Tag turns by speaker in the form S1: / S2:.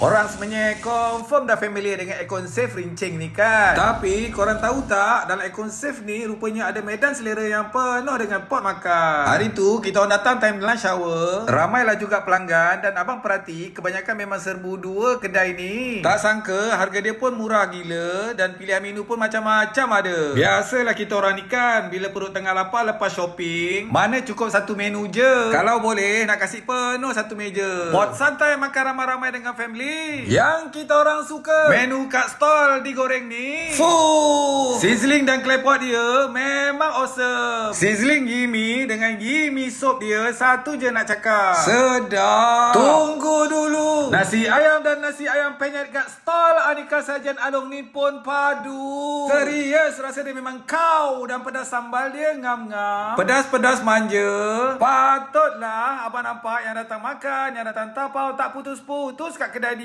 S1: Orang sebenarnya confirm dah familiar dengan Aircon Safe Rincing ni kan. Tapi korang tahu tak, dalam Aircon Safe ni rupanya ada medan selera yang penuh dengan pot makan. Hari tu kita orang datang time lunch hour, ramailah juga pelanggan. Dan abang perhati, kebanyakan memang serbu dua kedai ni. Tak sangka harga dia pun murah gila. Dan pilihan menu pun macam-macam ada. Biasalah kita orang ni kan, bila perut tengah lapar lepas shopping, mana cukup satu menu je. Kalau boleh nak kasih penuh satu meja. Pot santai makan ramai-ramai dengan family. Yang kita orang suka menu kat stall digoreng ni, fuh, sizzling dan claypot dia memang awesome. Sizzling gimme dengan gimme soup dia, satu je nak cakap, sedap. Tunggu dulu, nasi ayam dan nasi ayam penyet kat stall Aneka Sajian Along ni pun padu. Serius, rasa dia memang kau. Dan pedas sambal dia ngam-ngam, pedas-pedas manja. Patutlah abang nampak yang datang makan, yang datang tapau tak putus-putus kat kedai dia.